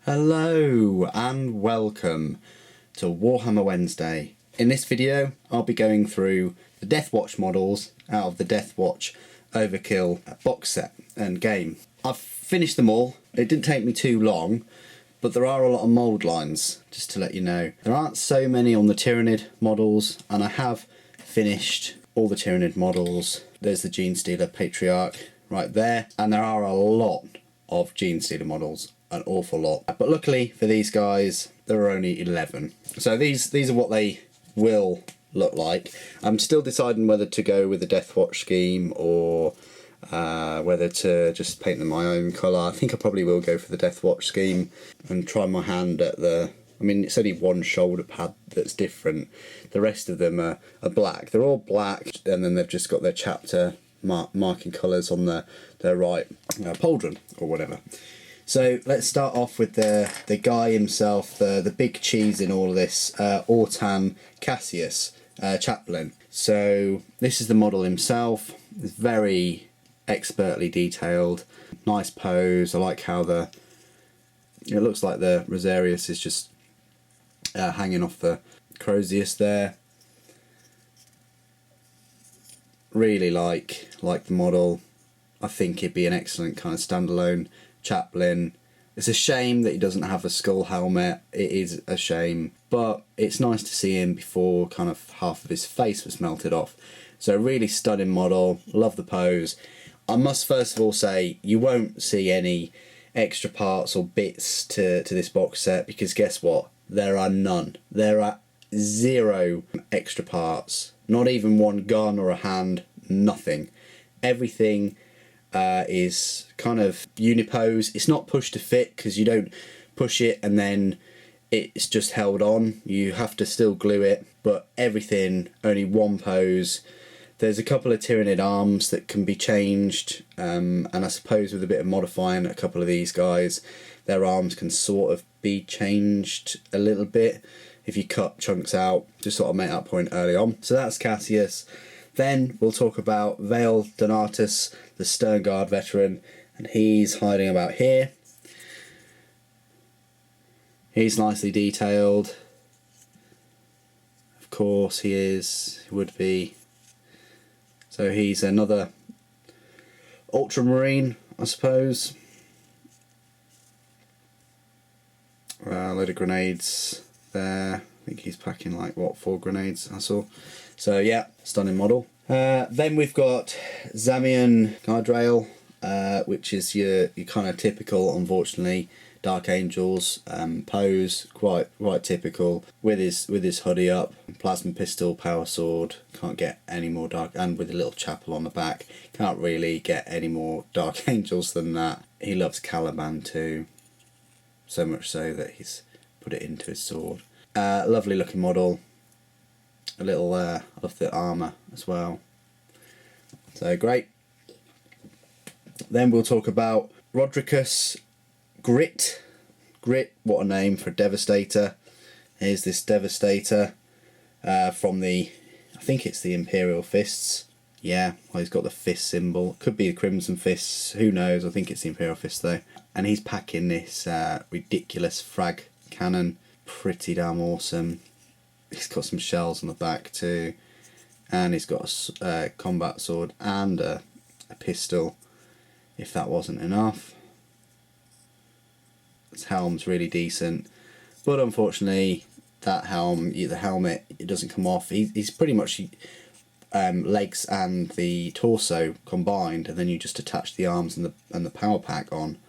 Hello and welcome to Warhammer Wednesday. In this video I'll be going through the Deathwatch models out of the Deathwatch Overkill box set and game. I've finished them all. It didn't take me too long, but there are a lot of mould lines, just to let you know. There aren't so many on the Tyrannid models, and I have finished all the Tyrannid models. There's the Genestealer Patriarch right there, and there are a lot of Genestealer models. An awful lot, but luckily for these guys there are only 11, so these are what they will look like. I'm still deciding whether to go with the Deathwatch scheme or whether to just paint them my own colour. I think I probably will go for the Deathwatch scheme and try my hand at the, I mean, it's only one shoulder pad that's different. The rest of them are black. They're all black, and then they've just got their chapter marking colours on their right pauldron or whatever. So let's start off with the guy himself, the big cheese in all of this, Autan Cassius, Chaplain. So this is the model himself. It's very expertly detailed, nice pose. I like how it looks like the Rosarius is just hanging off the Crozius there. Really like the model. I think he'd be an excellent kind of standalone Chaplain. It's a shame that he doesn't have a skull helmet. It is a shame, but it's nice to see him before kind of half of his face was melted off. So really stunning model. Love the pose. I must first of all say you won't see any extra parts or bits to this box set, because guess what? There are none. There are 0 extra parts. Not even one gun or a hand. Nothing. Everything is kind of unipose. It's not push to fit, because you don't push it and then it's just held on. You have to still glue it, but everything only one pose. There's a couple of Tyrannid arms that can be changed, and I suppose with a bit of modifying a couple of these guys, their arms can sort of be changed a little bit if you cut chunks out. Just sort of make that point early on. So that's Cassius. Then we'll talk about Vale Donatus, the Sternguard veteran, and he's hiding about here. He's nicely detailed. Of course he would be. So he's another Ultramarine, I suppose. A load of grenades there. I think he's packing like, what, 4 grenades I saw. So yeah, stunning model. Then we've got Zamian Guardrail, which is your kind of typical, unfortunately, Dark Angels pose, quite typical, with his hoodie up, plasma pistol, power sword. Can't get any more dark, and with a little chapel on the back. Can't really get any more Dark Angels than that. He loves Caliban too, so much so that he's put it into his sword. Lovely looking model. A little, I love the armour as well. So great. Then we'll talk about Rodricus Grit. Grit, what a name for a Devastator. Here's this Devastator from the, I think it's the Imperial Fists. Yeah, well, he's got the fist symbol. Could be the Crimson Fists, who knows. I think it's the Imperial Fist though. And he's packing this ridiculous frag cannon. Pretty damn awesome. He's got some shells on the back too, and he's got a combat sword and a pistol, if that wasn't enough. His helm's really decent, but unfortunately that the helmet, it doesn't come off. He's pretty much legs and the torso combined, and then you just attach the arms and the power pack on.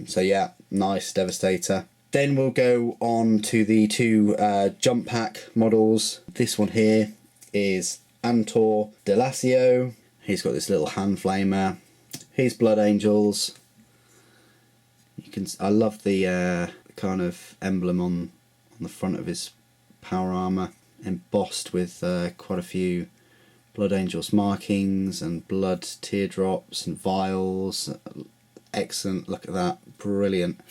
So yeah, nice Devastator. Then we'll go on to the 2 jump pack models. This one here is Antor Delasio. He's got this little hand flamer. Here's Blood Angels. I love the kind of emblem on the front of his power armour, embossed with quite a few Blood Angels markings and blood teardrops and vials. Excellent, look at that, brilliant.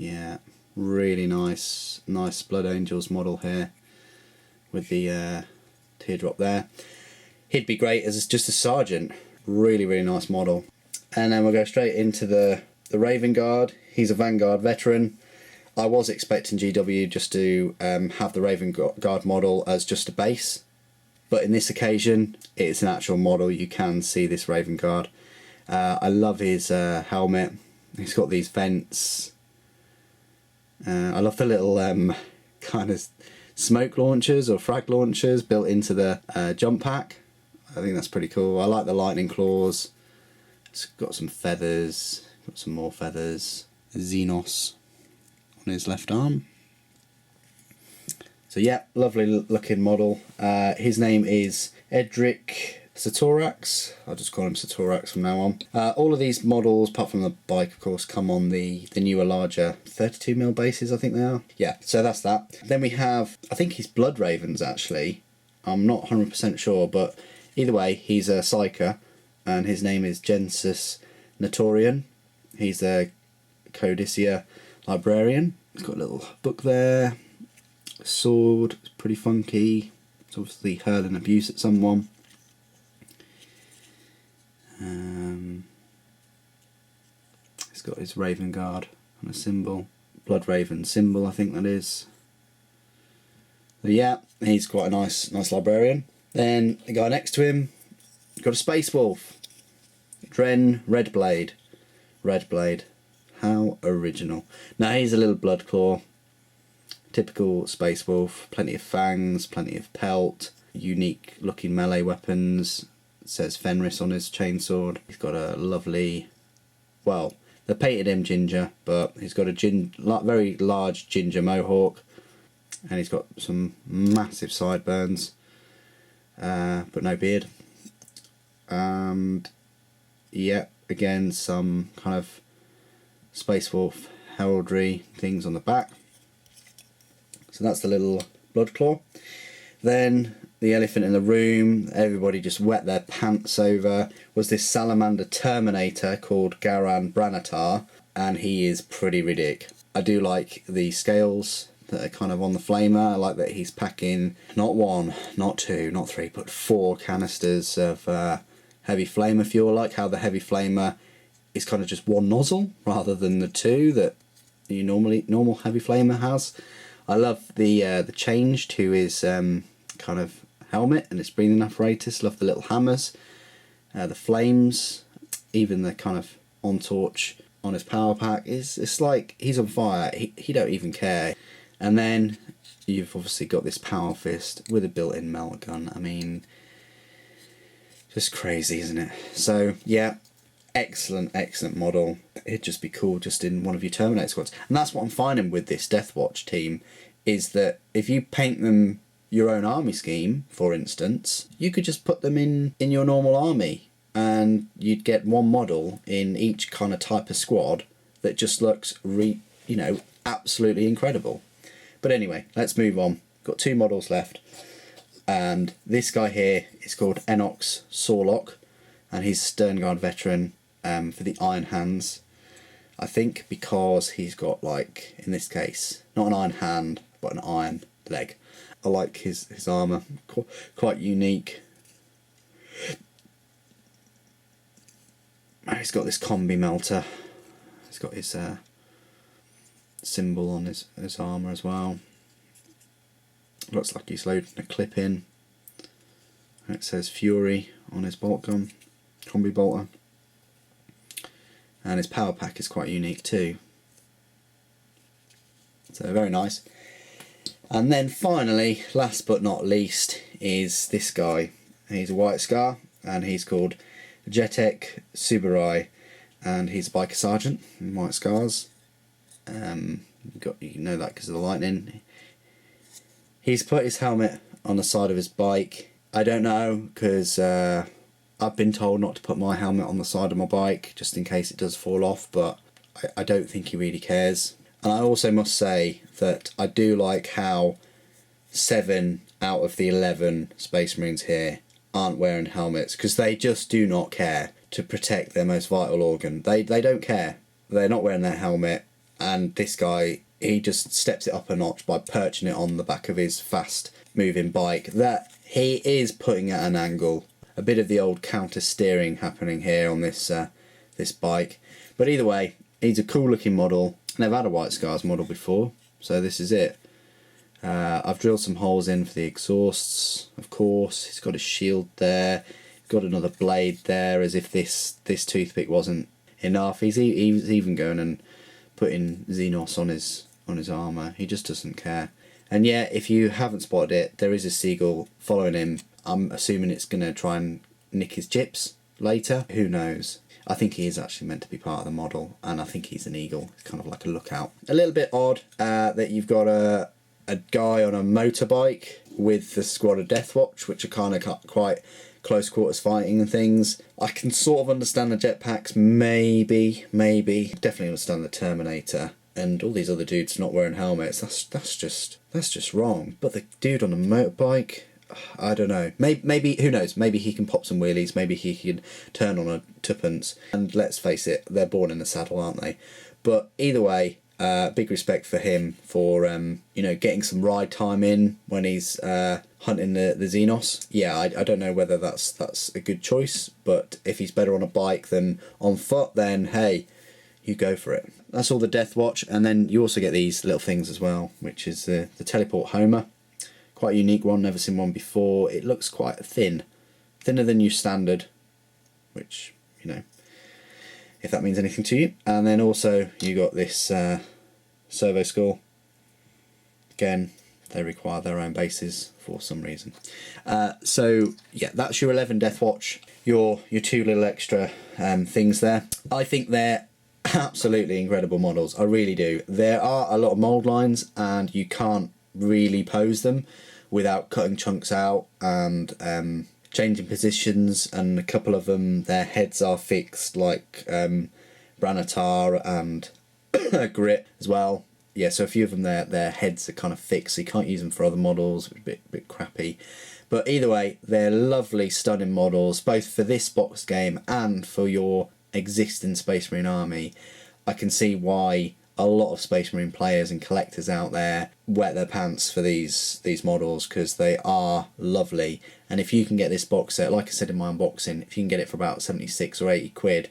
Yeah, really nice Blood Angels model here with the teardrop there. He'd be great as just a sergeant. Really nice model. And then we'll go straight into the the Raven Guard. He's a Vanguard veteran. I was expecting GW just to have the Raven Guard model as just a base, but in this occasion it's an actual model. You can see this Raven Guard. I love his helmet. He's got these vents. I love the little kind of smoke launchers or frag launchers built into the jump pack. I think that's pretty cool. I like the lightning claws. It's got some feathers, got some more feathers. Xenos on his left arm. So yeah, lovely looking model. His name is Edric Satorax. I'll just call him Satorax from now on. All of these models, apart from the bike of course, come on the newer larger 32mm bases, I think they are. Yeah, so that's that. Then we have, I think he's Blood Ravens actually. I'm not 100% sure, but either way he's a Psyker and his name is Gensus Notorian. He's a Codicia Librarian. He's got a little book there. Sword, it's pretty funky. It's obviously hurling abuse at someone. He's got his Raven Guard on a symbol. Blood Raven symbol, I think that is. So yeah, he's quite a nice librarian. Then the guy next to him, got a Space Wolf. Dren Redblade. Redblade. How original. Now he's a little blood claw. Typical Space Wolf. Plenty of fangs, plenty of pelt. Unique looking melee weapons. It says Fenris on his chainsword. He's got a lovely, well, they painted him ginger, but he's got a very large ginger mohawk. And he's got some massive sideburns. But no beard. And yeah, again some kind of Space Wolf heraldry things on the back. So that's the little blood claw. Then the elephant in the room, everybody just wet their pants over, was this salamander Terminator called Garan Branatar, and he is pretty ridiculous. I do like the scales that are kind of on the flamer. I like that he's packing not one, not two, not three, but 4 canisters of heavy flamer fuel. I like how the heavy flamer is kind of just one nozzle rather than the 2 that you normal heavy flamer has. I love the change to his kind of helmet and its breathing apparatus. Love the little hammers, the flames, even the kind of on torch on his power pack. It's like he's on fire. He don't even care. And then you've obviously got this power fist with a built-in melt gun. I mean, just crazy, isn't it? So yeah, excellent model. It'd just be cool just in one of your Terminator squads. And that's what I'm finding with this Deathwatch team, is that if you paint them your own army scheme, for instance, you could just put them in your normal army and you'd get one model in each kind of type of squad that just looks absolutely incredible. But anyway, let's move on. Got 2 models left, and this guy here is called Enox Sorlock, and he's Sternguard veteran for the Iron Hands. I think because he's got, like, in this case, not an iron hand, but an iron leg. I like his armour, quite unique. He's got this combi melter. He's got his symbol on his armour as well. Looks like he's loading a clip in. And it says Fury on his bolt gun, combi bolter. And his power pack is quite unique too. So very nice. And then finally, last but not least, is this guy. He's a White Scar, and he's called Jetek Subarai, and he's a biker sergeant in White Scars. You know that because of the lightning. He's put his helmet on the side of his bike. I don't know, because I've been told not to put my helmet on the side of my bike just in case it does fall off, but I don't think he really cares. And I also must say that I do like how 7 out of the 11 Space Marines here aren't wearing helmets, because they just do not care to protect their most vital organ. They don't care. They're not wearing their helmet, and this guy, he just steps it up a notch by perching it on the back of his fast moving bike. That he is putting at an angle. A bit of the old counter steering happening here on this this bike. But either way, He's a cool looking model. Never had a White Scars model before, so this is it. I've drilled some holes in for the exhausts, of course. He's got a shield there, got another blade there, as if this toothpick wasn't enough. He's even going and putting Xenos on his armour. He just doesn't care. And yeah, if you haven't spotted it, there is a seagull following him. I'm assuming it's going to try and nick his chips later. Who knows? I think he is actually meant to be part of the model, and I think he's an eagle. It's kind of like a lookout. A little bit odd that you've got a guy on a motorbike with the squad of Deathwatch, which are kind of quite close quarters fighting and things. I can sort of understand the jetpacks, maybe. Definitely understand the Terminator. And all these other dudes not wearing helmets. That's just wrong. But the dude on the motorbike, I don't know. Maybe who knows? Maybe he can pop some wheelies. Maybe he can turn on a tuppence. And let's face it, they're born in the saddle, aren't they? But either way, big respect for him for getting some ride time in when he's hunting the Xenos. Yeah, I don't know whether that's a good choice, but if he's better on a bike than on foot, then hey, you go for it. That's all the Deathwatch, and then you also get these little things as well, which is the teleport Homer. Quite a unique one, never seen one before. It looks quite thin, thinner than your standard, which, if that means anything to you. And then also you got this servo skull. Again, they require their own bases for some reason. So yeah, that's your 11 Deathwatch. Your two little extra things there. I think they're absolutely incredible models. I really do. There are a lot of mold lines, and you can't really pose them without cutting chunks out and changing positions, and a couple of them, their heads are fixed, like Branatar and Grit as well. Yeah, so a few of them, their heads are kind of fixed, so you can't use them for other models, a bit crappy. But either way, they're lovely, stunning models, both for this box game and for your existing Space Marine army. I can see why a lot of Space Marine players and collectors out there wet their pants for these models, because they are lovely. And if you can get this box set, like I said in my unboxing, if you can get it for about 76 or 80 quid,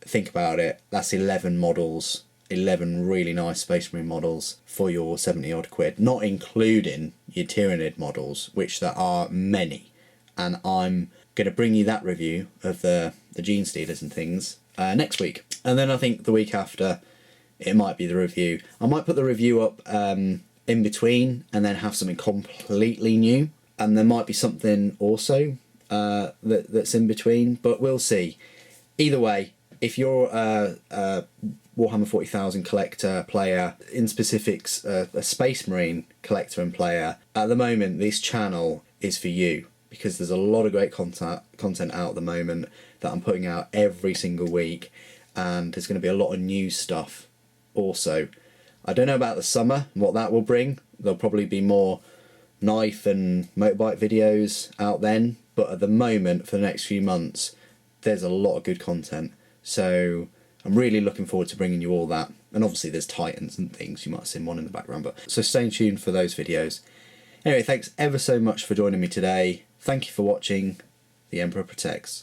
think about it, that's 11 models, 11 really nice Space Marine models for your 70 odd quid, not including your Tyranid models, which there are many. And I'm going to bring you that review of the Gene Stealers and things next week. And then I think the week after, it might be the review. I might put the review up in between and then have something completely new. And there might be something also that's in between, but we'll see. Either way, if you're a Warhammer 40,000 collector, player, in specifics a Space Marine collector and player, at the moment this channel is for you, because there's a lot of great content out at the moment that I'm putting out every single week, and there's going to be a lot of new stuff also. I don't know about the summer, what that will bring. There'll probably be more knife and motorbike videos out then, but at the moment, for the next few months, there's a lot of good content. So I'm really looking forward to bringing you all that. And obviously there's Titans and things, you might have seen one in the background, but so stay tuned for those videos. Anyway, thanks ever so much for joining me today. Thank you for watching. The Emperor protects.